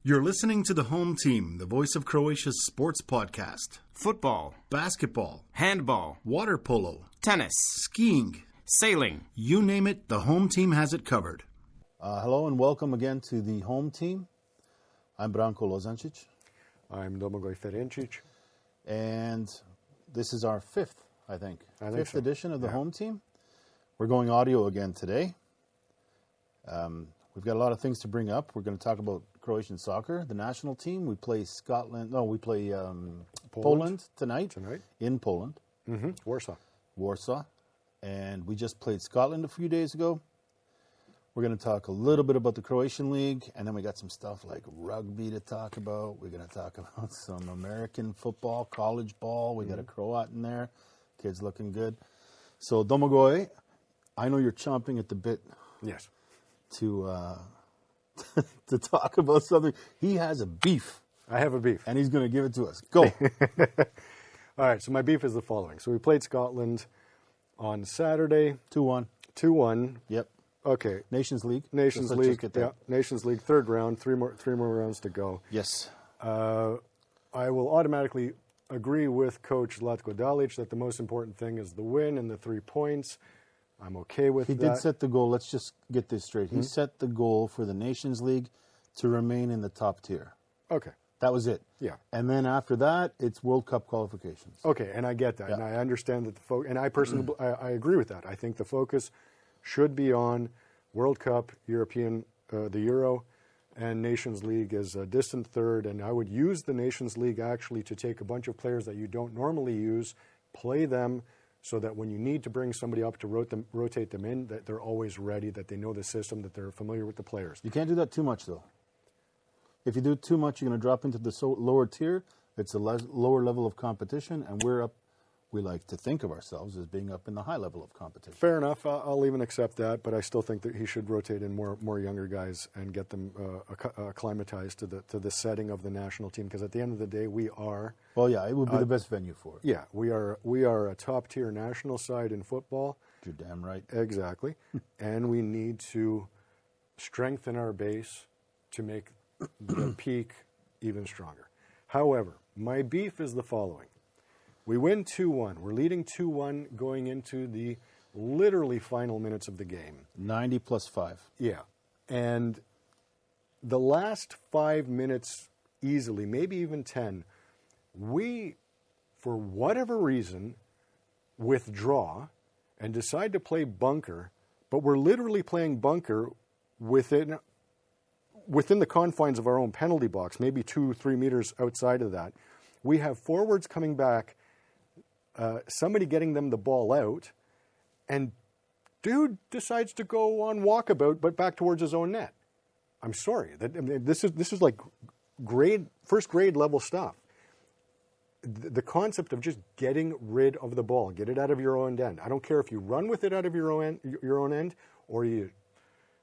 You're listening to The Home Team, the voice of Croatia's sports podcast. Football, Basketball, handball, water polo, tennis, skiing, sailing. You name it, The Home Team has it covered. Hello and welcome again to The Home Team. I'm Branko Lozančić. I'm Domagoj Ferenčić. And this is our fifth so. edition of The Home Team. We're going audio again today. We've got a lot of things to bring up. We're going to talk about Croatian soccer, the national team. We play Poland tonight. In Poland. Mm-hmm. Warsaw. And we just played Scotland a few days ago. We're going to talk a little bit about the Croatian League, and then we got some stuff like rugby to talk about. We're going to talk about some American football, college ball. We got a Croat in there. Kid's looking good. So, Domagoj, I know you're chomping at the bit. Yes. To talk about something. He has a beef. I have a beef. And he's going to give it to us. Go. All right, so my beef is the following. So we played Scotland on Saturday. 2-1. 2-1. Yep. Okay. Nations League. Nations League. Yeah. Nations League, third round, three more rounds to go. Yes. I will automatically agree with Coach Latko Dalic that the most important thing is the win and the 3 points. I'm okay with that. He did set the goal. Let's just get this straight. He set the goal for the Nations League to remain in the top tier. Okay. That was it. Yeah. And then after that, it's World Cup qualifications. Okay, and I get that. Yeah. And I understand that and I personally, I agree with that. I think the focus should be on World Cup, European, the Euro, and Nations League as a distant third. And I would use the Nations League actually to take a bunch of players that you don't normally use, play them, so that when you need to bring somebody up to rotate them in, that they're always ready, that they know the system, that they're familiar with the players. You can't do that too much, though. If you do too much, you're going to drop into the lower tier. It's a lower level of competition, and we're up. We like to think of ourselves as being up in the high level of competition. Fair enough. I'll even accept that, but I still think that he should rotate in more younger guys and get them acclimatized to the setting of the national team. Because at the end of the day, we are. Well, yeah, it would be the best venue for it. Yeah, we are a top tier national side in football. You're damn right. Exactly, and we need to strengthen our base to make the peak even stronger. However, my beef is the following. We win 2-1. We're leading 2-1 going into the literally final minutes of the game. 90 plus 5. Yeah. And the last 5 minutes easily, maybe even 10, we, for whatever reason, withdraw and decide to play bunker, but we're literally playing bunker within the confines of our own penalty box, maybe 2-3 meters outside of that. We have forwards coming back, somebody getting them the ball out, and dude decides to go on walkabout, but back towards his own net. I'm sorry. This is like first grade level stuff. The concept of just getting rid of the ball, get it out of your own end. I don't care if you run with it out of your own end, or you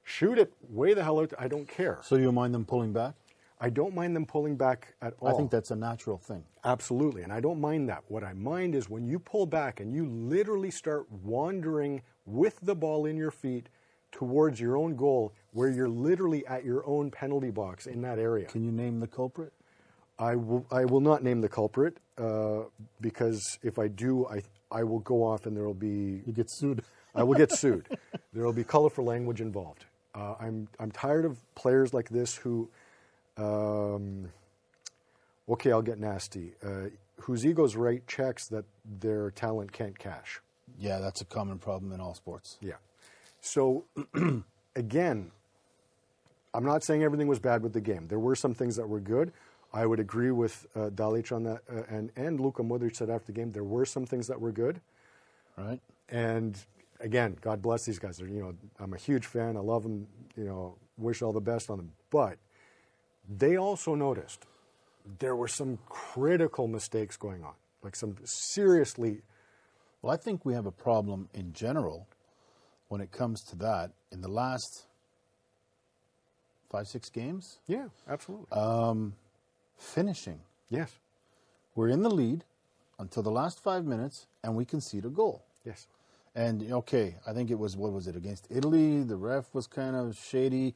shoot it way the hell out. I don't care. So you don't mind them pulling back? I don't mind them pulling back at all. I think that's a natural thing. Absolutely, and I don't mind that. What I mind is when you pull back and you literally start wandering with the ball in your feet towards your own goal, where you're literally at your own penalty box in that area. Can you name the culprit? I will not name the culprit because if I do, I will go off and there will be... You get sued. I will get sued. There will be colorful language involved. I'm tired of players like this who... okay, I'll get nasty. Whose egos write checks that their talent can't cash. Yeah, that's a common problem in all sports. Yeah. So, again, I'm not saying everything was bad with the game. There were some things that were good. I would agree with Dalic on that, and Luka Modric said after the game there were some things that were good. Right. And again, God bless these guys. I'm a huge fan. I love them. Wish all the best on them. But they also noticed there were some critical mistakes going on, like some seriously... Well, I think we have a problem in general when it comes to that in the last 5-6 games. Yeah, absolutely. Finishing. Yes. We're in the lead until the last 5 minutes, and we concede a goal. Yes. And, okay, I think it was, what was it, against Italy? The ref was kind of shady,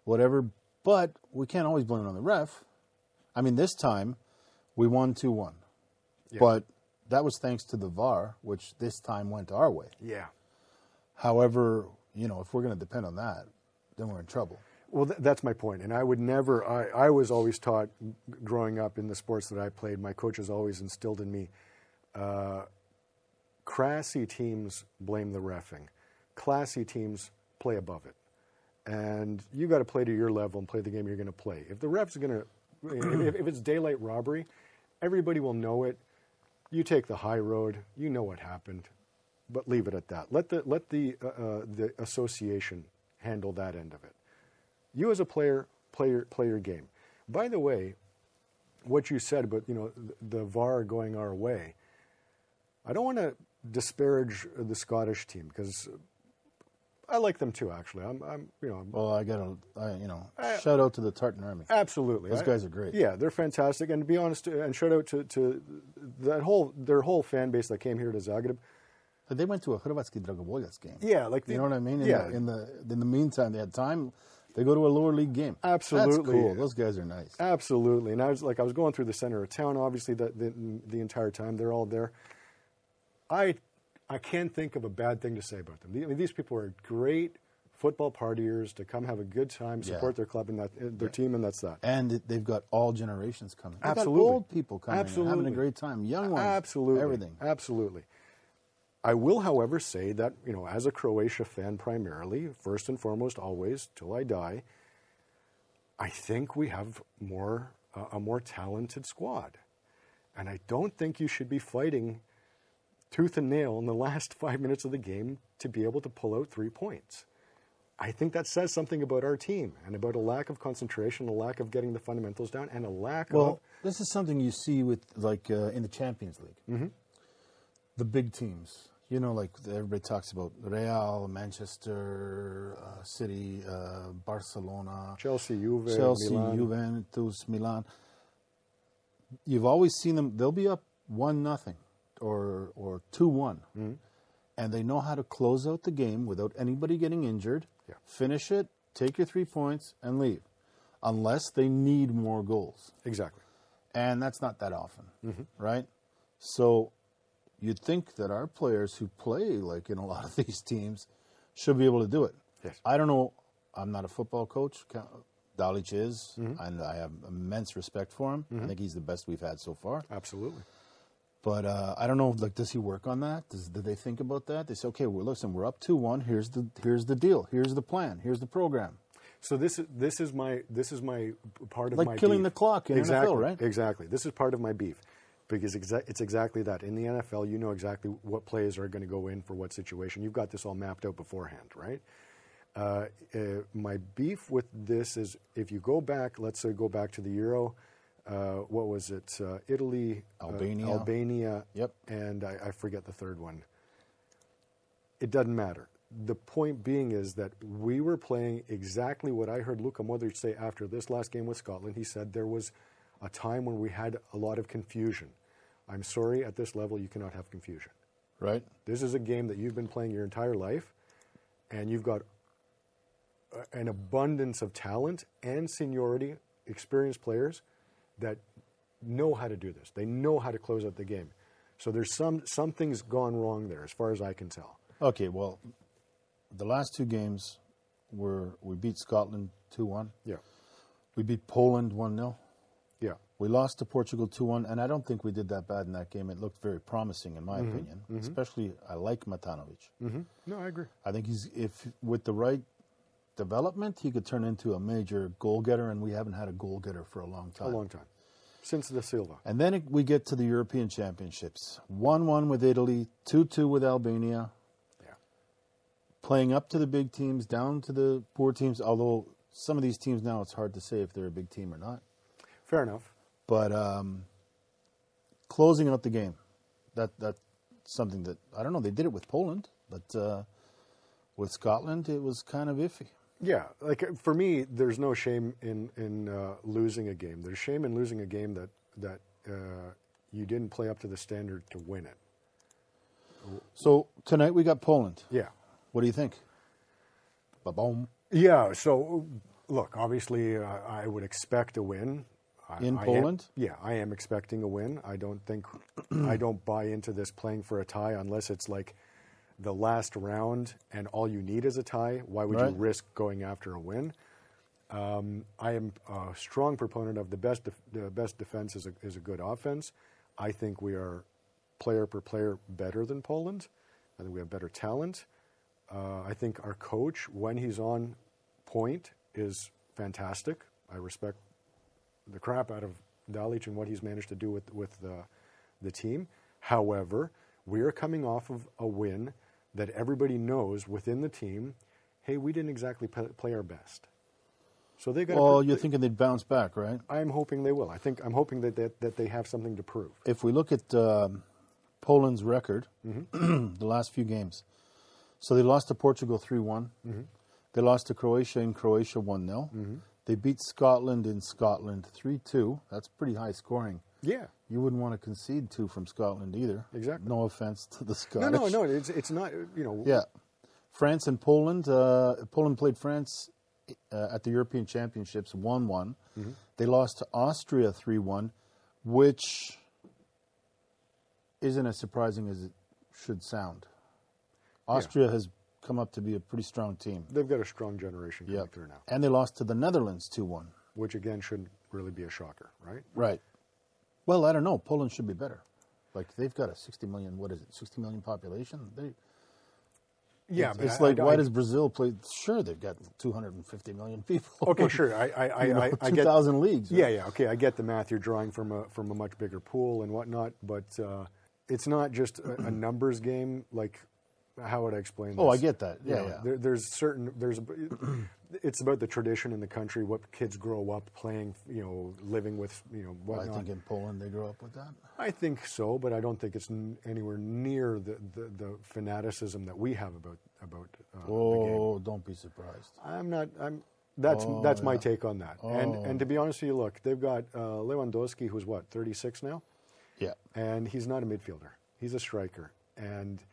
whatever. But we can't always blame it on the ref. I mean, this time we won 2-1. Yeah. But that was thanks to the VAR, which this time went our way. Yeah. However, if we're going to depend on that, then we're in trouble. Well, that's my point. And I would never, I was always taught growing up in the sports that I played, my coaches always instilled in me, crassy teams blame the reffing. Classy teams play above it. And you got to play to your level and play the game you're going to play. If the ref's going to, if it's daylight robbery, everybody will know it. You take the high road. You know what happened, but leave it at that. Let the association handle that end of it. You as a player, play your game. By the way, what you said about the VAR going our way, I don't want to disparage the Scottish team because I like them too. Actually, Well, I shout out to the Tartan Army. Absolutely, those guys are great. Yeah, they're fantastic. And to be honest, and shout out to their whole fan base that came here to Zagreb. But they went to a Hrvatski Dragovoljac game. Yeah, you know what I mean. In the meantime, they had time. They go to a lower league game. Absolutely, that's cool. Those guys are nice. Absolutely, and I was going through the center of town. Obviously, the entire time they're all there. I can't think of a bad thing to say about them. These people are great football partiers to come have a good time, support their club and their team, and that's that. And they've got all generations coming. They've Absolutely, got old people coming, and having a great time. Young ones, absolutely, everything, absolutely. I will, however, say that, as a Croatia fan primarily, first and foremost, always, till I die, I think we have a more talented squad. And I don't think you should be fighting tooth and nail in the last 5 minutes of the game to be able to pull out 3 points. I think that says something about our team and about a lack of concentration, a lack of getting the fundamentals down, and a lack of... Well, this is something you see with, in the Champions League. Mm-hmm. The big teams. Everybody talks about Real, Manchester City, Barcelona, Chelsea, Juve, Milan. Juventus, Milan. You've always seen them. They'll be up 1-0 or 2-1, and they know how to close out the game without anybody getting injured. Yeah. Finish it, take your 3 points, and leave, unless they need more goals. Exactly, and that's not that often, right? So. You'd think that our players who play in a lot of these teams should be able to do it. Yes. I don't know. I'm not a football coach. Dalic is, and I have immense respect for him. I think he's the best we've had so far. Absolutely. But I don't know. Does he work on that? Do they think about that? They say, okay, well, listen, we're up 2-1. Here's the deal. Here's the plan. Here's the program. So this is my part of my like killing beef. the clock in NFL, right? Exactly. This is part of my beef. Because it's exactly that. In the NFL, you know exactly what plays are going to go in for what situation. You've got this all mapped out beforehand, right? My beef with this is if you go back, let's say go back to the Euro, what was it? Italy, Albania, yep. And I forget the third one. It doesn't matter. The point being is that we were playing exactly what I heard Luka Modric say after this last game with Scotland. He said there was a time when we had a lot of confusion. I'm sorry, at this level, you cannot have confusion. Right. This is a game that you've been playing your entire life, and you've got an abundance of talent and seniority, experienced players that know how to do this. They know how to close out the game. So there's something's gone wrong there, as far as I can tell. Okay, well, the last 2 games we beat Scotland 2-1. Yeah. We beat Poland 1-0. Yeah. We lost to Portugal 2-1, and I don't think we did that bad in that game. It looked very promising, in my opinion. Especially, I like Matanovic. No, I agree. I think if with the right development, he could turn into a major goal-getter, and we haven't had a goal-getter for a long time. A long time. Since the Silva. And then we get to the European Championships. 1-1 with Italy, 2-2 with Albania. Yeah. Playing up to the big teams, down to the poor teams, although some of these teams now it's hard to say if they're a big team or not. Fair enough. But closing out the game, that's something that, I don't know, they did it with Poland, but with Scotland, it was kind of iffy. Yeah, for me, there's no shame in losing a game. There's shame in losing a game that you didn't play up to the standard to win it. So tonight we got Poland. Yeah. What do you think? Ba-boom. Yeah, so Look, obviously, I would expect a win. In Poland? I am expecting a win. I don't buy into this playing for a tie unless it's like the last round and all you need is a tie. Why would you risk going after a win? I am a strong proponent of the best defense is a good offense. I think we are player per player better than Poland. I think we have better talent. I think our coach, when he's on point, is fantastic. I respect the crap out of Dalic and what he's managed to do with the team. However, we are coming off of a win that everybody knows within the team, hey, we didn't exactly play our best. So they got. Well, you're thinking they'd bounce back, right? I'm hoping they will. I'm hoping that they have something to prove. If we look at Poland's record, the last few games, so they lost to Portugal 3-1. They lost to Croatia in Croatia 1-0. They beat Scotland in Scotland 3-2. That's pretty high scoring. Yeah. You wouldn't want to concede 2 from Scotland either. Exactly. No offense to the Scottish. No. It's not, Yeah. France and Poland. Poland played France at the European Championships 1-1. They lost to Austria 3-1, which isn't as surprising as it should sound. Austria has come up to be a pretty strong team. They've got a strong generation coming through now. And they lost to the Netherlands 2-1. Which, again, shouldn't really be a shocker, right? Right. Well, I don't know. Poland should be better. Like, they've got a 60 million population. It's like, why does Brazil play? Sure, they've got 250 million people. Okay, sure. I 2,000 leagues. Right? Yeah. Okay, I get the math. You're drawing from a much bigger pool and whatnot, but it's not just a numbers game. Like, how would I explain this? Oh, I get that. Yeah. It's about the tradition in the country, what kids grow up playing, living with, whatnot. I think in Poland they grow up with that. I think so, but I don't think it's anywhere near the fanaticism that we have about the game. Don't be surprised. I'm not. That's my take on that. And to be honest with you, look, they've got Lewandowski, who's 36 now. Yeah. And he's not a midfielder. He's a striker. And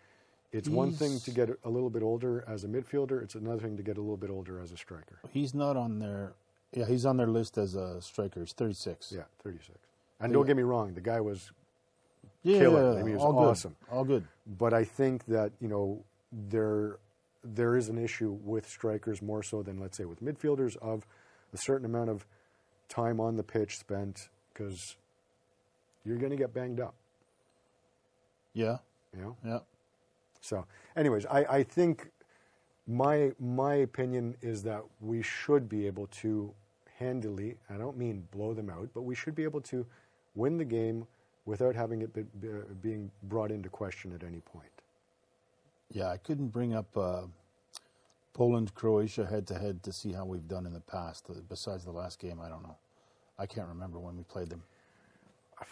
it's one thing to get a little bit older as a midfielder. It's another thing to get a little bit older as a striker. He's not on their. Yeah, he's on their list as a striker. He's 36. Yeah, 36. And don't get me wrong, the guy was killer. I mean, he was awesome. All good. But I think that there is an issue with strikers more so than, let's say, with midfielders, of a certain amount of time on the pitch spent, because you're going to get banged up. Yeah. Yeah. So, anyways, I think my opinion is that we should be able to handily, I don't mean blow them out, but we should be able to win the game without having it being brought into question at any point. Yeah, I couldn't bring up Poland-Croatia head-to-head to see how we've done in the past. Besides the last game, I don't know. I can't remember when we played them.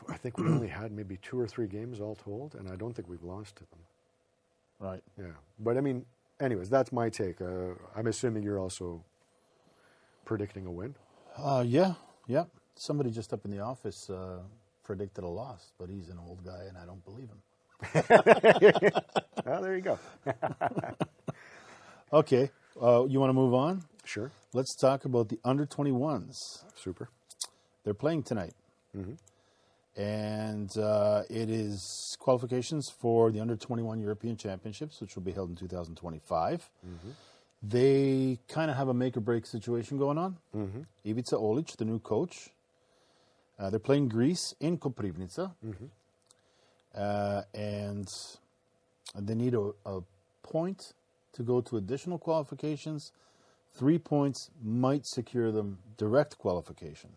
I think we only had maybe 2 or 3 games all told, and I don't think we've lost to them. Right. Yeah. But, I mean, anyways, that's my take. I'm assuming you're also predicting a win? Yeah. Somebody just up in the office predicted a loss, but he's an old guy, and I don't believe him. Well, there you go. Okay. You want to move on? Sure. Let's talk about the under-21s. Super. They're playing tonight. And it is qualifications for the Under-21 European Championships, which will be held in 2025. They kind of have a make-or-break situation going on. Ivica Olic, the new coach. They're playing Greece in Koprivnica. And they need a point to go to additional qualifications. 3 points might secure them direct qualification.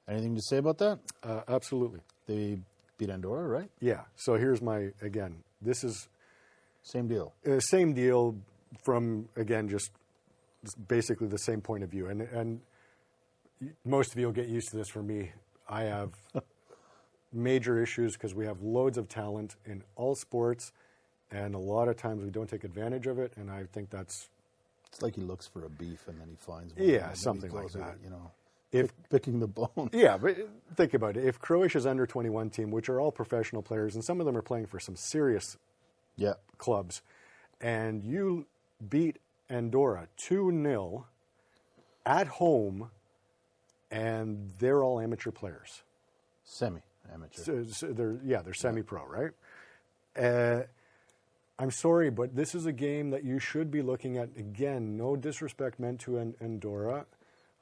Anything to say about that? Absolutely. They beat Andorra, right? Yeah. So here's this is... Same deal. Same deal from, again, just basically the same point of view. And most of you will get used to this. For me, I have major issues because we have loads of talent in all sports, and a lot of times we don't take advantage of it, and I think that's... It's like he looks for a beef and then he finds one. Yeah, something like that. Picking the bone. Yeah, but think about it. If Croatia's under-21 team, which are all professional players, and some of them are playing for some serious clubs, and you beat Andorra 2-0 at home, and they're all amateur players. Semi-amateur. So they're semi-pro, right? I'm sorry, but this is a game that you should be looking at. Again, no disrespect meant to Andorra.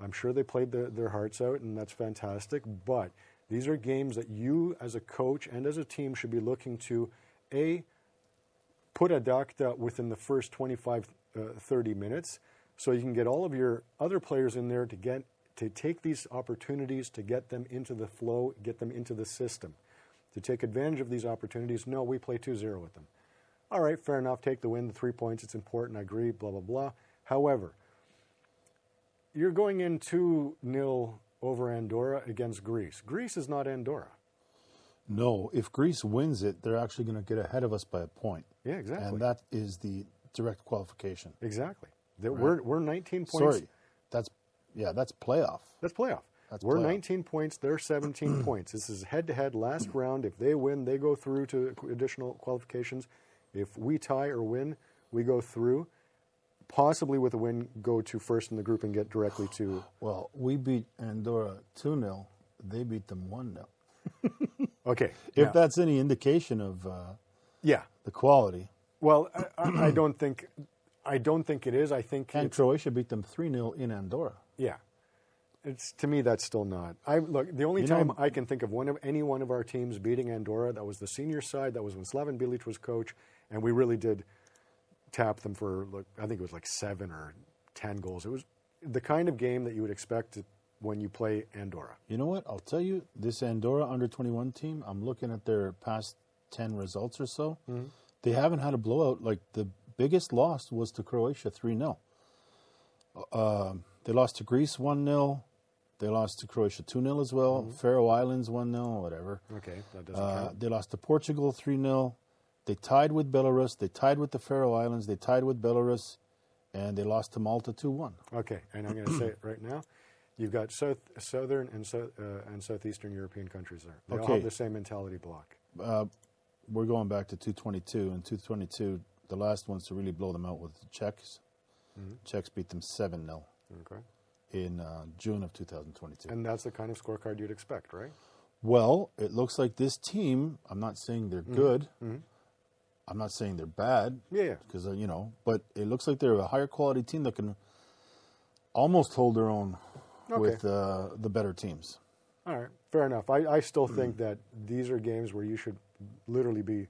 I'm sure they played their hearts out, and that's fantastic. But these are games that you, as a coach and as a team, should be looking to, A, put ad acta within the first 25, 30 minutes, so you can get all of your other players in there to take these opportunities, to get them into the flow, get them into the system. To take advantage of these opportunities, no, we play 2-0 with them. All right, fair enough, take the win, the 3 points, it's important, I agree, blah, blah, blah. However, you're going in 2-0 over Andorra against Greece. Greece is not Andorra. No, if Greece wins it, they're actually going to get ahead of us by a point. Yeah, exactly. And that is the direct qualification. Exactly. Right. We're 19 points. Sorry, that's playoff. That's playoff. We're 19 points, they're 17 points. This is head-to-head, last round. If they win, they go through to additional qualifications. If we tie or win, we go through. Possibly with a win, go to first in the group and get directly to... Well, we beat Andorra 2-0. They beat them 1-0. Okay. If that's any indication of the quality. Well, I don't think it is. I think Croatia beat them 3-0 in Andorra. Yeah. To me, that's still not. Look, the only time I can think of any one of our teams beating Andorra, that was the senior side. That was when Slaven Bilic was coach, and we really did tap them for, I think it was like 7 or 10 goals. It was the kind of game that you would expect when you play Andorra. You know what? I'll tell you, this Andorra under-21 team, I'm looking at their past 10 results or so. Mm-hmm. They haven't had a blowout. Like, the biggest loss was to Croatia 3-0. They lost to Greece 1-0. They lost to Croatia 2-0 as well. Mm-hmm. Faroe Islands 1-0, whatever. Okay, that doesn't count. They lost to Portugal 3-0. They tied with Belarus. They tied with the Faroe Islands. They tied with Belarus. And they lost to Malta 2-1. Okay, and I'm going to say it right now. You've got Southern and Southeastern European countries there. They all have the same mentality block. We're going back to 222. And 222, the last ones to really blow them out was the Czechs. Mm-hmm. Czechs beat them 7-0. Okay. In June of 2022. And that's the kind of scorecard you'd expect, right? Well, it looks like this team, I'm not saying they're good. Mm-hmm. I'm not saying they're bad. Yeah. Because, but it looks like they're a higher quality team that can almost hold their own with the better teams. All right. Fair enough. I still think that these are games where you should literally be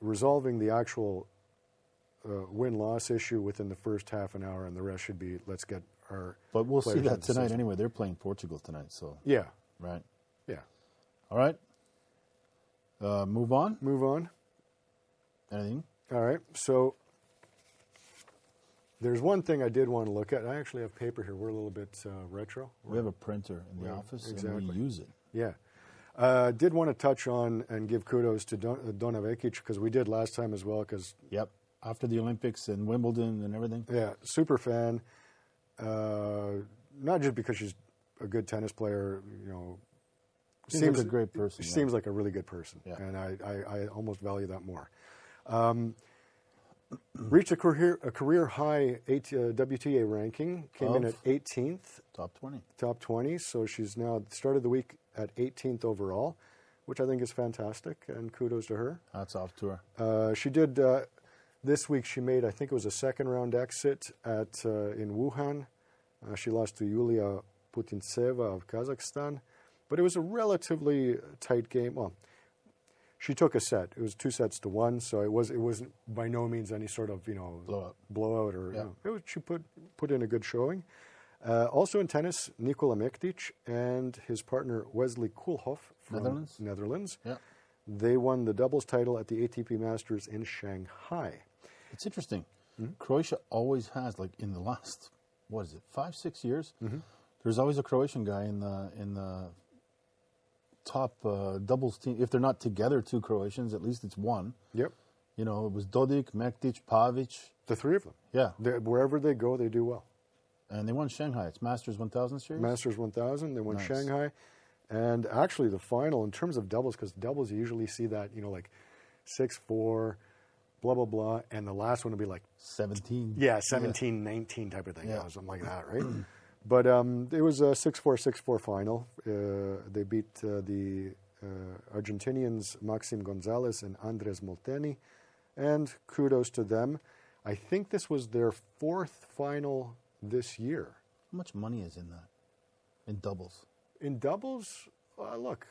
resolving the actual win-loss issue within the first half an hour, and the rest should be, let's get our... But we'll see that tonight anyway. They're playing Portugal tonight, so... Yeah. Right? Yeah. All right. Move on? Move on. Anything? All right. So there's one thing I did want to look at. I actually have paper here. We're a little bit retro. We have a printer in the office, and we use it. Yeah. Did want to touch on and give kudos to Domagoj, because we did last time as well. Yep. After the Olympics and Wimbledon and everything. Yeah. Super fan. Not just because she's a good tennis player, seems like a great person. She seems like a really good person, yeah. And I almost value that more. Reached a career high WTA ranking, came in at 18th. Top 20, so she's now started the week at 18th overall, which I think is fantastic, and kudos to her. Hats off to her. She did, this week she made, I think it was a second round exit in Wuhan. She lost to Yulia Putintseva of Kazakhstan, but it was a relatively tight game. Well, she took a set. It was 2-1, so it wasn't by no means any sort of blowout or she put in a good showing. Also in tennis, Nikola Badovinac and his partner Wesley Koolhof from Netherlands. Yeah. They won the doubles title at the ATP Masters in Shanghai. It's interesting. Mm-hmm. Croatia always has, like in the last 5-6 years, mm-hmm. there's always a Croatian guy in the top doubles team. If they're not together, two Croatians, at least it's one. Yep. It was Dodik, Mektic, Pavic. The three of them. Yeah. Wherever they go, they do well. And they won Shanghai. It's Masters 1000 series? Masters 1000. They won Shanghai. And actually the final, in terms of doubles, because doubles you usually see that, like 6-4, blah, blah, blah. And the last one would be like 17. Yeah, 17-19 type of thing. Yeah. Something like that, right? But it was a 6-4, 6-4 final. They beat the Argentinians Maxim Gonzalez and Andres Molteni, and kudos to them. I think this was their 4th final this year. How much money is in that? In doubles? In doubles, look,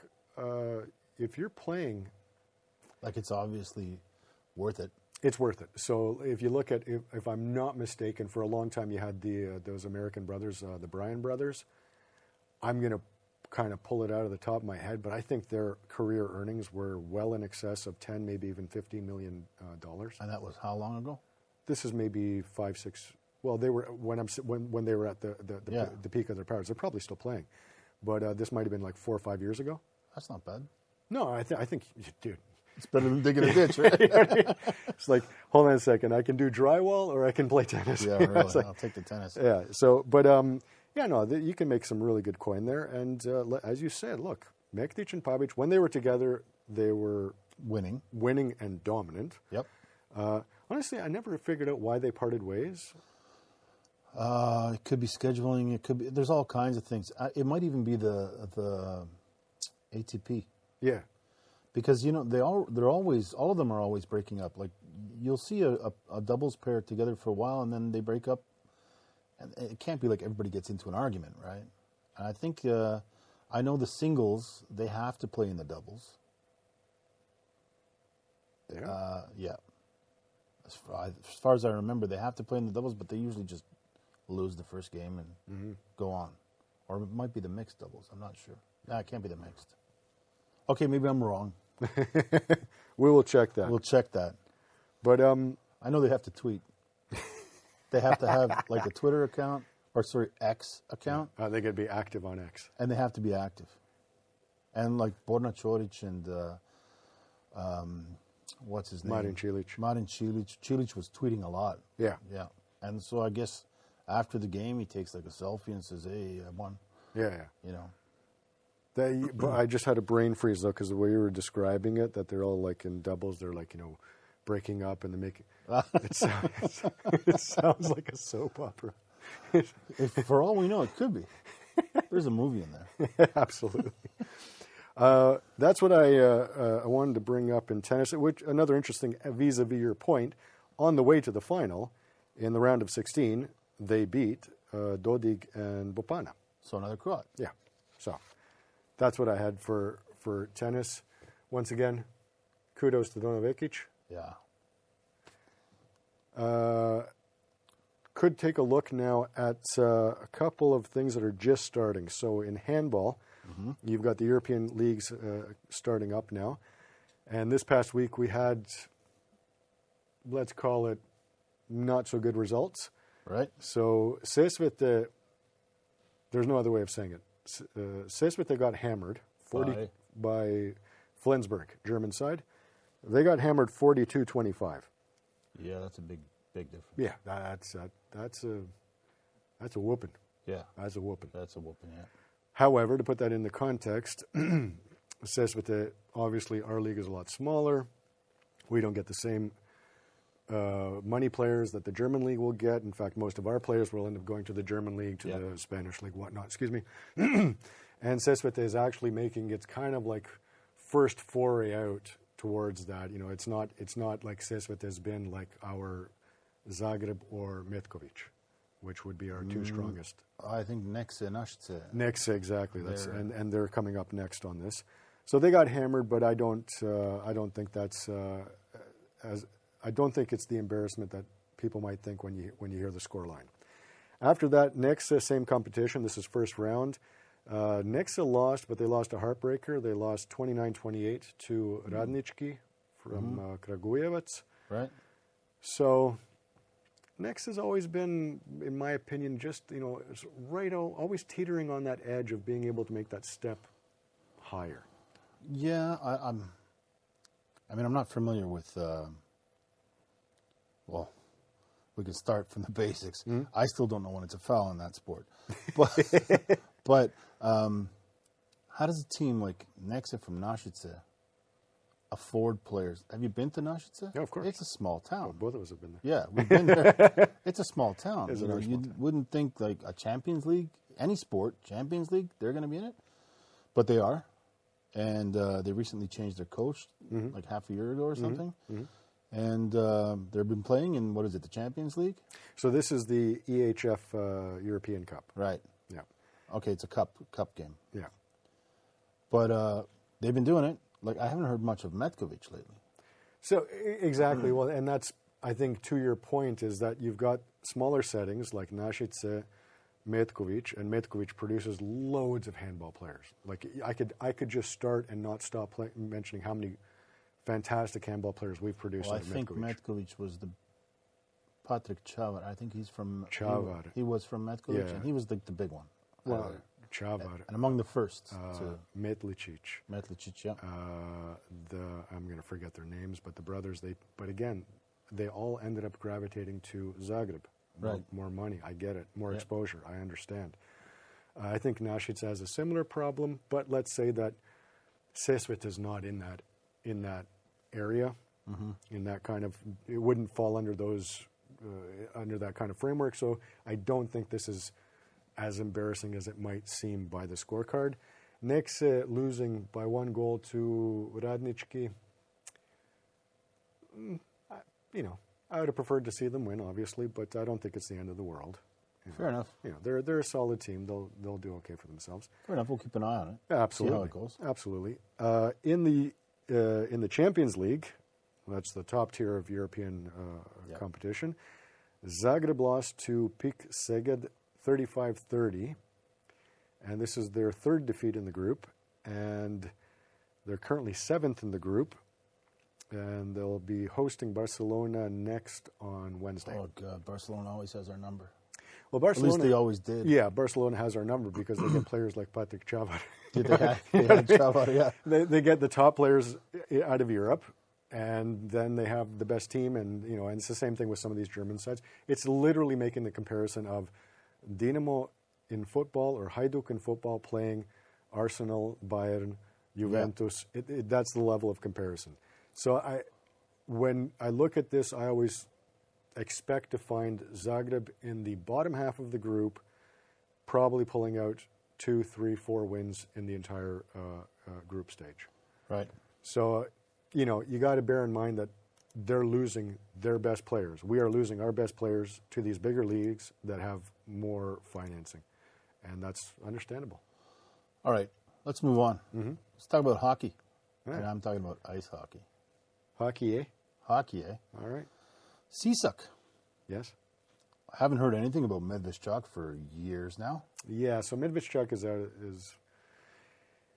if you're playing... Like, it's obviously worth it. It's worth it. So if you look at, if I'm not mistaken, for a long time you had those American brothers, the Bryan brothers. I'm going to kind of pull it out of the top of my head, but I think their career earnings were well in excess of 10, maybe even $15 million. And that was how long ago? This is maybe 5, 6. Well, they were when they were at the peak of their powers. They're probably still playing, but this might have been like 4 or 5 years ago. That's not bad. No, I think, dude. It's better than digging a ditch, right? It's like, hold on a second, I can do drywall or I can play tennis. Yeah, really. Like, I'll take the tennis. Yeah. So, but yeah, no, you can make some really good coin there. And as you said, look, Mektic and Pavic, when they were together, they were winning and dominant. Yep. Honestly, I never figured out why they parted ways. It could be scheduling. It could be. There's all kinds of things. It might even be the ATP. Yeah. Because, all of them are always breaking up. Like, you'll see a doubles pair together for a while and then they break up. And it can't be like everybody gets into an argument, right? And I think, I know the singles, they have to play in the doubles. Yeah. Yeah. As far as I remember, they have to play in the doubles, but they usually just lose the first game and go on. Or it might be the mixed doubles. I'm not sure. No, it can't be the mixed. Okay, maybe I'm wrong. We will check that. We'll check that. But I know they have to tweet. They have to have like a Twitter account, X account. They got to be active on X. And they have to be active. And like Borna Čorić and what's his name? Marin Cilic. Cilic was tweeting a lot. Yeah. Yeah. And so I guess after the game he takes like a selfie and says, "Hey, I won." Yeah. But I just had a brain freeze, though, because the way you were describing it, that they're all like in doubles, they're like, breaking up and they make it sounds like a soap opera. For all we know, it could be. There's a movie in there. Absolutely. That's what I wanted to bring up in tennis, which another interesting vis-a-vis your point. On the way to the final, in the round of 16, they beat Dodig and Bopana. So another Croat. Yeah. So that's what I had for tennis. Once again, kudos to Domagoj. Yeah. Could take a look now at a couple of things that are just starting. So in handball, you've got the European leagues starting up now. And this past week we had, let's call it, not so good results. Right. So Sesvete, there's no other way of saying it. Sesvete got hammered by Flensburg, German side. They got hammered 42-25. Yeah, that's a big difference. Yeah, that's a whooping. Yeah. That's a whooping. That's a whooping, yeah. However, to put that into context, Sesvete, obviously our league is a lot smaller. We don't get the same money players that the German league will get. In fact, most of our players will end up going to the German league, to the Spanish league, whatnot. Excuse me. And Sesvete is actually making its kind of like first foray out towards that. It's not like Sesvete has been like our Zagreb or Metkovic, which would be our two strongest. I think Nexe, Našice. Next, exactly. And they're coming up next on this. So they got hammered, but I don't think that's I don't think it's the embarrassment that people might think when you hear the scoreline. After that, Nexe, same competition. This is first round. Nexe lost, but they lost a heartbreaker. They lost 29-28 to Radnički from Kragujevac. Right. So Nexe has always been, in my opinion, just always teetering on that edge of being able to make that step higher. Yeah, I'm not familiar with. Well, we can start from the basics. I still don't know when it's a foul in that sport, but how does a team like Nexe from Našice afford players? Have you been to Našice? Yeah, of course. It's a small town. Well, both of us have been there. Yeah, we've been there. It's a small town. It's a very small town. Wouldn't think like a Champions League any sport, Champions League, they're going to be in it. But they are. And they recently changed their coach like half a year ago or something. And they've been playing in, what is it, the Champions League? So this is the EHF European Cup. Right. Yeah. Okay, it's a cup game. Yeah. But they've been doing it. Like, I haven't heard much of Metkovic lately. So exactly. Well, and that's, I think, to your point, is that you've got smaller settings like Našice, Metkovic, and Metkovic produces loads of handball players. Like, I could just start and not stop mentioning how many fantastic handball players we've produced. Well, I at think Metkovic. Metkovic was the Patrick Chavar. I think he's from Chavar. He was from Metkovic, Yeah. and he was the big one. Well, Chavar. And among the first. Metlicic. Metlicic, yeah. I'm going to forget their names, but the brothers, but again, they all ended up gravitating to Zagreb. Right. More money, I get it. More exposure, I understand. I think Našice has a similar problem, but let's say that Sesvet is not in that area, in that kind of, it wouldn't fall under those, under that kind of framework. So I don't think this is as embarrassing as it might seem by the scorecard. Next, losing by 1 goal to Radnički, I would have preferred to see them win, obviously, but I don't think it's the end of the world. Fair enough. They're a solid team. They'll do okay for themselves. Fair enough. We'll keep an eye on it. Absolutely. See how it goes. Absolutely. In the Champions League, that's the top tier of European competition, Zagreb lost to PIK Szeged 35-30, and this is their third defeat in the group, and they're currently 7th in the group, and they'll be hosting Barcelona next on Wednesday. Oh, God. Barcelona always has our number. Well, Barcelona, At least they always did. Yeah, Barcelona has our number because they get players like Patrick Chavar. Did they have Chavar, yeah. They get the top players out of Europe, and then they have the best team, and and it's the same thing with some of these German sides. It's literally making the comparison of Dinamo in football or Hajduk in football playing Arsenal, Bayern, Juventus. Yeah. That's the level of comparison. So when I look at this, I always expect to find Zagreb in the bottom half of the group, probably pulling out 2, 3, 4 wins in the entire group stage. Right. So, you got to bear in mind that they're losing their best players. We are losing our best players to these bigger leagues that have more financing, and that's understandable. All right, let's move on. Let's talk about hockey. Right. And I'm talking about ice hockey. Hockey, eh? Hockey, eh? All right. Sisak. Yes. I haven't heard anything about Medveščak for years now. Yeah, so Medveščak is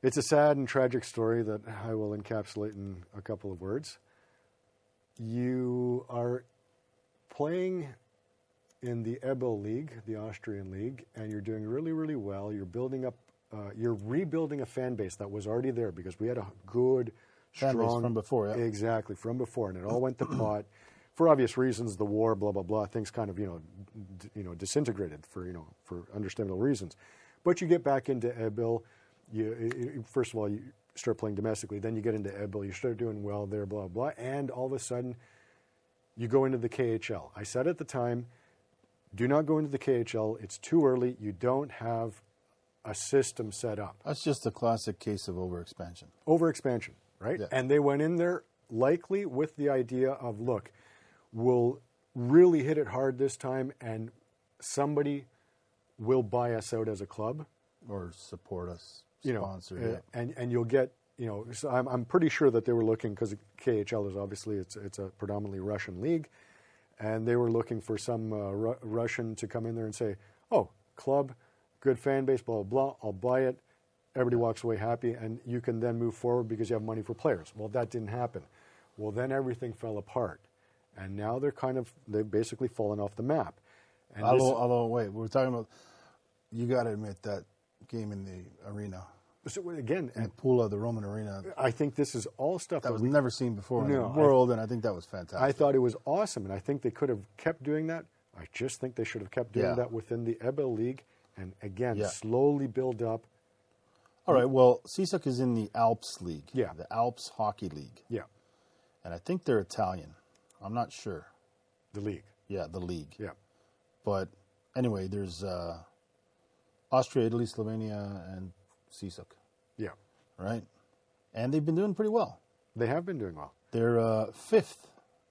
it's a sad and tragic story that I will encapsulate in a couple of words. You are playing in the Ebel League, the Austrian league, and you're doing really, really well. You're building up, you're rebuilding a fan base that was already there because we had a good, Fan base strong from before, yeah. Exactly, from before, and it all went to pot. For obvious reasons, the war, blah blah blah, things kind of disintegrated for understandable reasons. But you get back into Ebel. First of all, you start playing domestically. Then you get into Ebel. You start doing well there, blah blah, and all of a sudden, you go into the KHL. I said at the time, do not go into the KHL. It's too early. You don't have a system set up. That's just a classic case of overexpansion. Overexpansion, right? Yeah. And they went in there likely with the idea of, look, we'll really hit it hard this time, and somebody will buy us out as a club. Or support us, sponsor. And you'll get, so I'm pretty sure that they were looking, because KHL is obviously, it's a predominantly Russian league, and they were looking for some Russian to come in there and say, oh, club, good fan base, blah, blah, blah, I'll buy it. Everybody walks away happy, and you can then move forward because you have money for players. Well, that didn't happen. Well, then everything fell apart. And now they've basically fallen off the map. And although, wait, we're talking about, you got to admit that game in the arena. So again, in Pula, the Roman arena. I think this is all stuff that was never seen before in the world, and I think that was fantastic. I thought it was awesome, and I think they could have kept doing that. I just think they should have kept doing that within the Ebel League, and again, slowly build up. All right, well, Sisak is in the Alps League. Yeah. The Alps Hockey League. Yeah. And I think they're Italian. I'm not sure. The league. Yeah, the league. Yeah. But anyway, there's Austria, Italy, Slovenia, and CSUK. Yeah. Right? And they've been doing pretty well. They have been doing well. They're fifth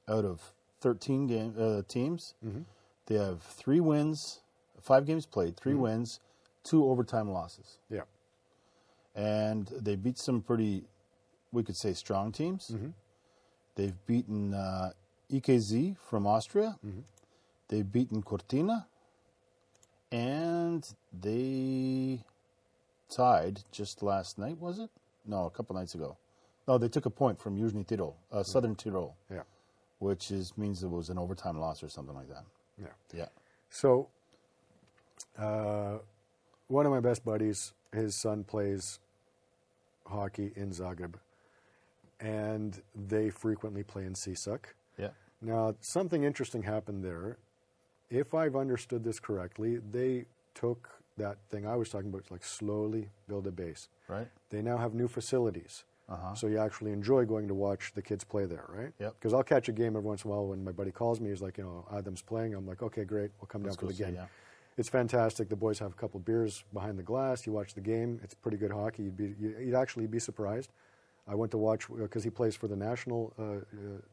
out of 13 teams. Mm-hmm. They have 3 wins, 5 games played, 3 wins, 2 overtime losses. Yeah. And they beat some pretty, we could say, strong teams. Mm-hmm. They've beaten IKZ from Austria. Mm-hmm. They've beaten Cortina. And they tied just last night, was it? No, a couple nights ago. No, they took a point from Yuzhny Tyrol, Southern Tyrol. Yeah. Which means it was an overtime loss or something like that. Yeah. Yeah. So, one of my best buddies, his son plays hockey in Zagreb, and they frequently play in CSUK. Yeah. Now, something interesting happened there. If I've understood this correctly, they took that thing I was talking about, like slowly build a base. Right. They now have new facilities. Uh-huh. So you actually enjoy going to watch the kids play there, right? Yep. Because I'll catch a game every once in a while when my buddy calls me. He's like, Adam's playing. I'm like, okay, great. We'll come down for the game. Yeah. It's fantastic. The boys have a couple beers behind the glass. You watch the game. It's pretty good hockey. You'd actually be surprised. I went to watch because he plays for the national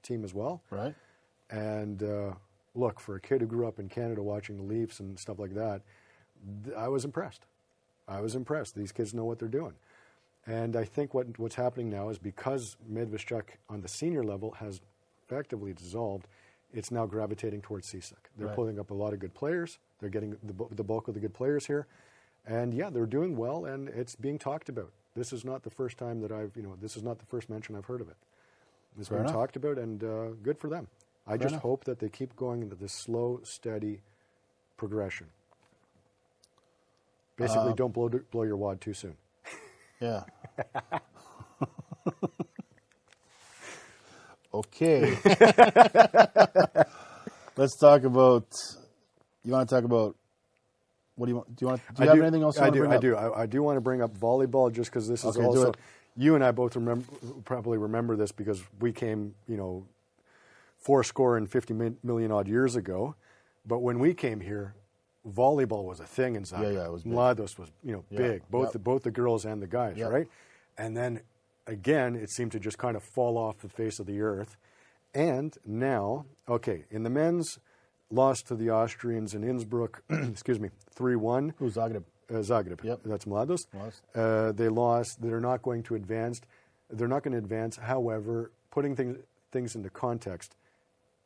team as well. Right. And look, for a kid who grew up in Canada watching the Leafs and stuff like that, I was impressed. These kids know what they're doing. And I think what's happening now is because Medveščak on the senior level has effectively dissolved, it's now gravitating towards CSUK. They're pulling up a lot of good players. They're getting the bulk of the good players here. And yeah, they're doing well, and it's being talked about. This is not the first time that this is not the first mention I've heard of it. It's been talked about, and good for them. I just hope that they keep going into this slow, steady progression. Basically, don't blow your wad too soon. Yeah. Okay. Let's talk about. You want to talk about? What do you want? Do you have anything else? I do want to bring up volleyball just because this is also. You and I both probably remember this because we came, 50 million odd years ago. But when we came here, volleyball was a thing in Zagreb. Yeah, it was big. Mladost was, big. Both the girls and the guys, right? And then again, it seemed to just kind of fall off the face of the earth. And now, in the men's, lost to the Austrians in Innsbruck, 3-1. Who's Zagreb? Zagreb. Yep. That's Mladost. They lost. They're not going to advance. However, putting things into context,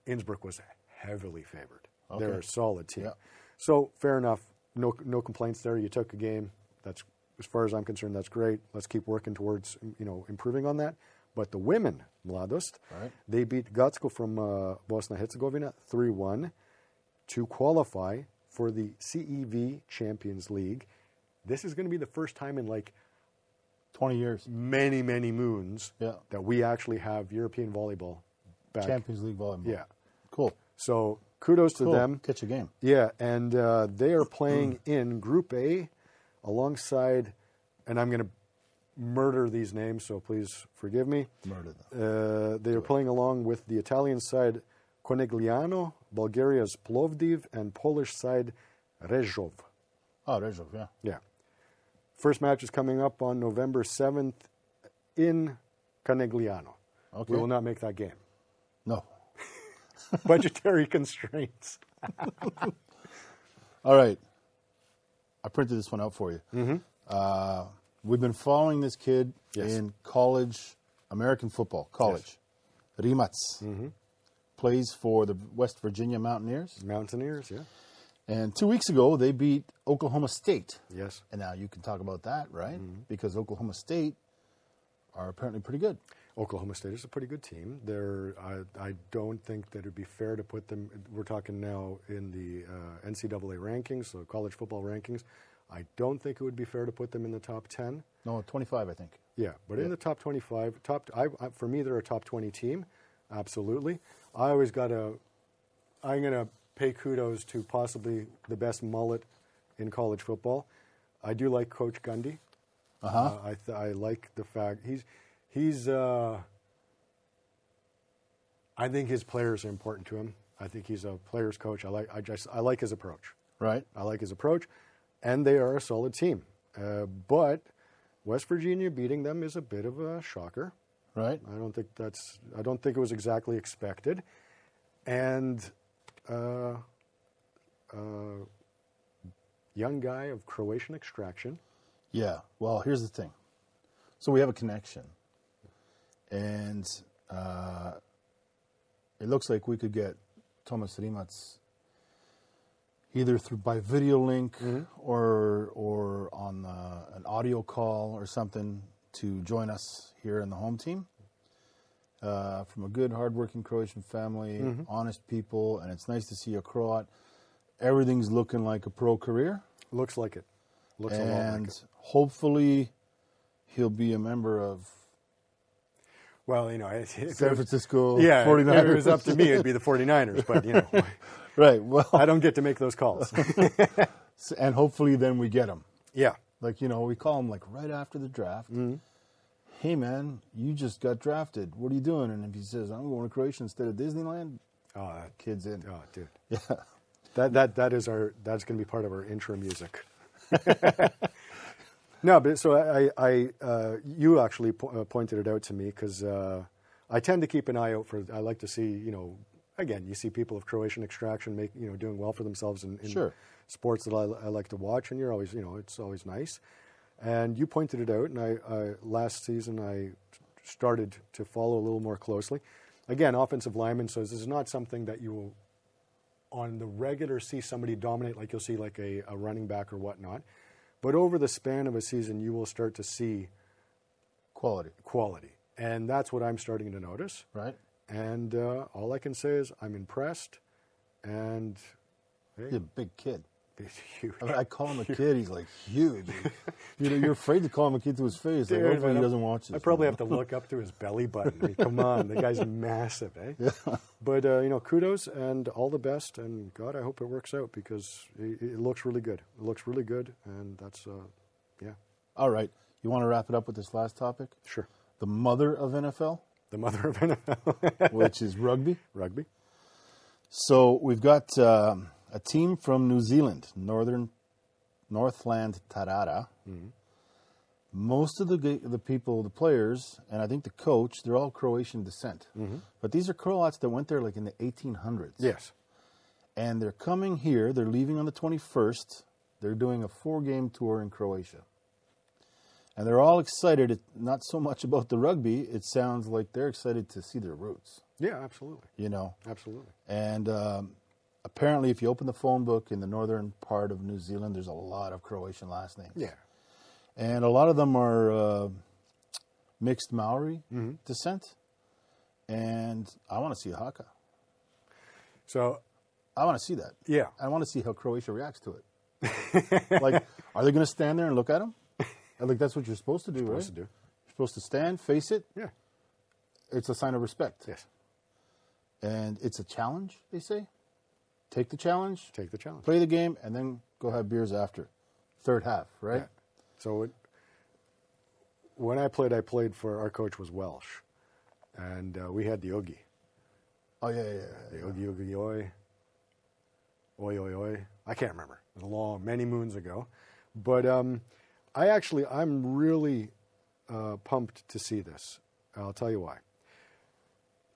Innsbruck was heavily favored. Okay. They're a solid team. Yep. So fair enough. No complaints there. You took a game. That's, as far as I'm concerned, that's great. Let's keep working towards improving on that. But the women, Mladost, they beat Gatsko from Bosnia-Herzegovina 3-1 to qualify for the CEV Champions League. This is going to be the first time in 20 years, many moons, that we actually have European volleyball back. Champions League volleyball. Yeah. Cool. So kudos to them. Catch a game. Yeah, and they are playing in Group A alongside, and I'm going to murder these names, so please forgive me. Murder them. They are playing along with the Italian side Conegliano, Bulgaria's Plovdiv, and Polish side Rezhov. Oh, Rezhov, yeah. Yeah. First match is coming up on November 7th in Conegliano. Okay. We will not make that game. No. Budgetary constraints. All right. I printed this one out for you. Mm-hmm. We've been following this kid in college, American football, college. Yes. Rimac. Mm-hmm. Plays for the West Virginia Mountaineers. Mountaineers, yeah. And 2 weeks ago, they beat Oklahoma State. Yes. And now you can talk about that, right? Mm-hmm. Because Oklahoma State are apparently pretty good. Oklahoma State is a pretty good team. I don't think that it would be fair to put them, we're talking now in the NCAA rankings, so college football rankings. I don't think it would be fair to put them in the top 10. No, 25, I think. Yeah, but in the top 25, for me, they're a top 20 team, absolutely. I'm going to pay kudos to possibly the best mullet in college football. I do like Coach Gundy. I like the fact he's I think his players are important to him. I think he's a player's coach. I like his approach. Right. I like his approach. and they are a solid team. But West Virginia beating them is a bit of a shocker. Right. I don't think it was exactly expected. And young guy of Croatian extraction. Yeah. Well, here's the thing. So we have a connection. And it looks like we could get Tomas Rimac either by video link or on an audio call or something to join us here in the home team. From a good, hardworking Croatian family, honest people, and it's nice to see a Croat. Everything's looking like a pro career. Looks like it. Looks a lot like it. Hopefully he'll be a member of Well, San Francisco 49ers. If it was up to me, it'd be the 49ers, but, Right, well. I don't get to make those calls. And hopefully then we get them. Yeah. Like, we call them like right after the draft. Hey, man, you just got drafted. What are you doing? And if he says, I'm going to Croatia instead of Disneyland, kid's in. Oh, dude. Yeah. That's going to be part of our intro music. No, but so you actually pointed it out to me because I tend to keep an eye out for. I like to see, again, you see people of Croatian extraction doing well for themselves in Sure. sports that I like to watch, and you're always, it's always nice. And you pointed it out, and I last season I started to follow a little more closely. Again, offensive lineman, so this is not something that you will on the regular see somebody dominate like you'll see like a running back or whatnot. But over the span of a season, you will start to see quality. And that's what I'm starting to notice. Right. And all I can say is I'm impressed. And hey, he's a big kid. He's huge. I call him a kid. He's like huge. You're afraid to call him a kid to his face. Dude, like, hopefully he doesn't watch this. I probably have to look up to his belly button. I mean, come on, the guy's massive, eh? Yeah. But kudos and all the best. And God, I hope it works out because it looks really good. It looks really good, and that's yeah. All right, you want to wrap it up with this last topic? Sure. The mother of NFL. The mother of NFL, which is rugby. Rugby. So we've got a team from New Zealand, Northland Tarara. Mm-hmm. Most of the people, the players, and I think the coach, they're all Croatian descent. Mm-hmm. But these are Croats that went there like in the 1800s. Yes. And they're coming here. They're leaving on the 21st. They're doing a 4-game tour in Croatia. And they're all excited, not so much about the rugby. It sounds like they're excited to see their roots. Yeah, absolutely. Absolutely. And apparently, if you open the phone book in the northern part of New Zealand, there's a lot of Croatian last names. Yeah. And a lot of them are mixed Maori descent. And I want to see a haka. So I want to see that. Yeah. I want to see how Croatia reacts to it. Like, are they going to stand there and look at them? I think that's what you're supposed to do, right? You're supposed to stand, face it. Yeah. It's a sign of respect. Yes. And it's a challenge, they say. Take the challenge. Take the challenge. Play the game, and then go have beers after. Third half, right? Yeah. So when I played for, our coach was Welsh. And we had the Oogie. Oh, yeah. The Oogie, oi. Oi. I can't remember. It was many moons ago. But I'm really pumped to see this. I'll tell you why. In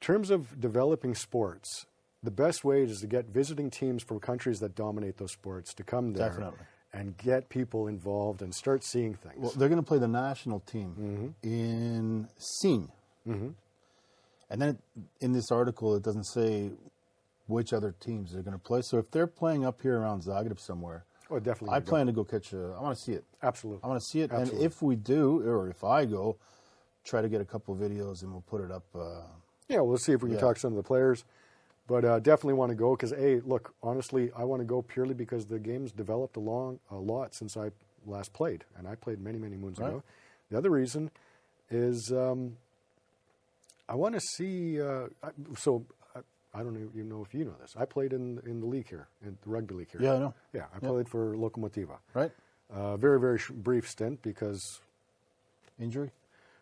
terms of developing sports, the best way is to get visiting teams from countries that dominate those sports to come there. Definitely. And get people involved and start seeing things. Well, they're going to play the national team in Sinj. Mm-hmm. And then in this article, it doesn't say which other teams they're going to play. So if they're playing up here around Zagreb somewhere, definitely. I plan to go catch I want to see it. Absolutely. I want to see it. Absolutely. And if we do, or if I go, try to get a couple of videos and we'll put it up. We'll see if we can talk to some of the players. But definitely want to go because, look, honestly, I want to go purely because the game's developed a lot since I last played. And I played many, many moons ago. The other reason is I want to see I don't even know if you know this. I played in the league here, in the rugby league here. Yeah, I know. Yeah, I played for Lokomotiva. Right. Very, very brief stint because... Injury?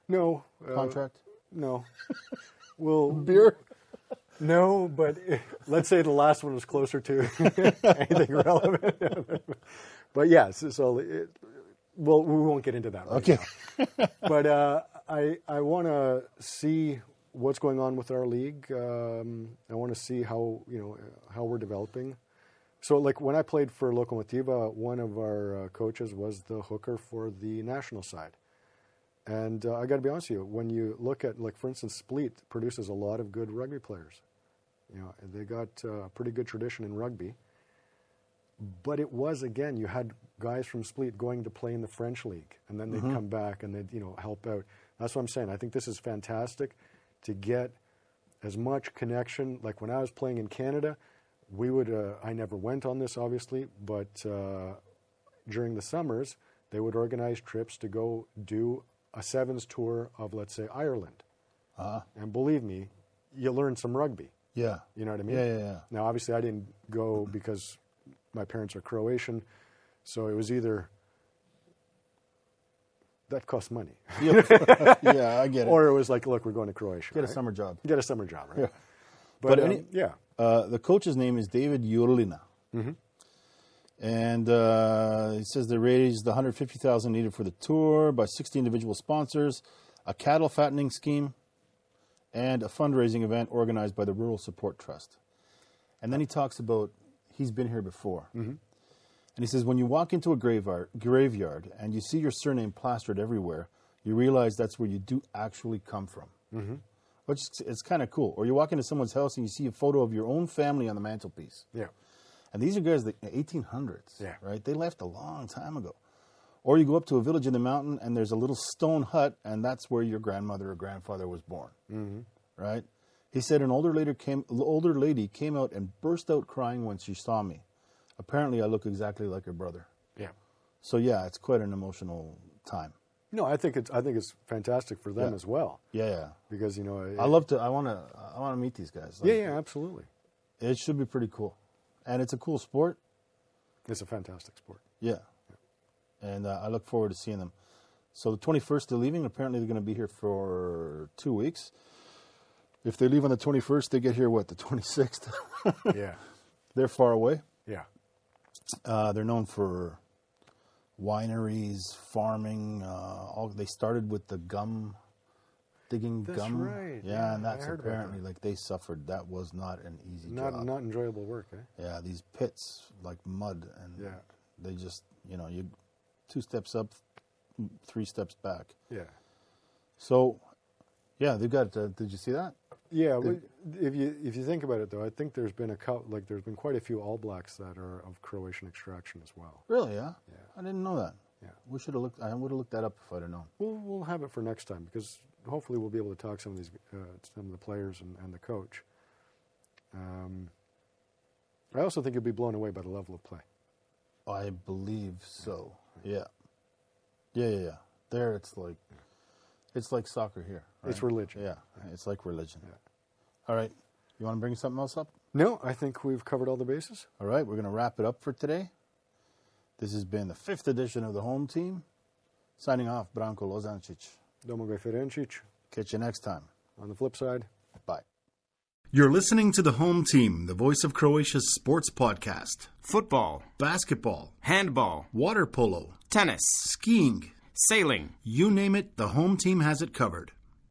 No. Contract? No. Well, beer? No, but let's say the last one was closer to anything relevant. But yes, well, we won't get into that right now. But I want to see what's going on with our league. I want to see how we're developing. So, like when I played for Lokomotiva, one of our coaches was the hooker for the national side. And I got to be honest with you, when you look at, like, for instance, Split produces a lot of good rugby players. They got a pretty good tradition in rugby. But it was, again, you had guys from Split going to play in the French league, and then they'd come back and they'd, help out. That's what I'm saying. I think this is fantastic to get as much connection. Like when I was playing in Canada, we would, I never went on this, obviously, but during the summers, they would organize trips to go do a sevens tour of, let's say, Ireland. And believe me, you learn some rugby. Yeah. You know what I mean? Yeah. Now, obviously, I didn't go because my parents are Croatian, so it was either that costs money. Yeah, I get it. Or it was like, look, we're going to Croatia. Get a summer job. Get a summer job, right? Yeah. But yeah. The coach's name is David Jurlina. And he says they raised the $150,000 needed for the tour by 60 individual sponsors, a cattle fattening scheme, and a fundraising event organized by the Rural Support Trust. And then he talks about he's been here before. And he says, when you walk into a graveyard and you see your surname plastered everywhere, you realize that's where you do actually come from. Which is kind of cool. Or you walk into someone's house and you see a photo of your own family on the mantelpiece. Yeah. And these are guys that 1800s, right? They left a long time ago. Or you go up to a village in the mountain and there's a little stone hut and that's where your grandmother or grandfather was born, right? He said an older lady came out and burst out crying when she saw me. Apparently, I look exactly like her brother. Yeah. So yeah, it's quite an emotional time. No, I think it's fantastic for them as well. Yeah. Because I want to meet these guys. Like, yeah, absolutely. It should be pretty cool, and it's a cool sport. It's a fantastic sport. Yeah. And I look forward to seeing them. So the 21st they're leaving. Apparently they're going to be here for 2 weeks. If they leave on the 21st, they get here, the 26th? Yeah. They're far away. Yeah. They're known for wineries, farming. They started with the digging gum. That's right. Yeah, and that's apparently, like, they suffered. That was not an easy job. Not enjoyable work, eh? Yeah, these pits, like mud, and they just, you 2 steps up, 3 steps back. Yeah. So, yeah, they've got. Did you see that? Yeah. If you think about it, though, I think there's been there's been quite a few All Blacks that are of Croatian extraction as well. Really? Yeah. Yeah. I didn't know that. Yeah. We should have looked. I would have looked that up if I'd have known. We'll have it for next time because hopefully we'll be able to talk some of the players and the coach. I also think you'll be blown away by the level of play. I believe so. Yeah. Yeah. There, it's like. Yeah. It's like soccer here. Right? It's religion. Yeah, it's like religion. Yeah. All right. You want to bring something else up? No, I think we've covered all the bases. All right. We're going to wrap it up for today. This has been the 5th edition of the Home Team. Signing off, Branko Lozančić. Domagoj Ferenčić. Catch you next time. On the flip side, bye. You're listening to the Home Team, the voice of Croatia's sports podcast. Football. Basketball. Handball. Water polo. Tennis. Skiing. Sailing. You name it, the Home Team has it covered.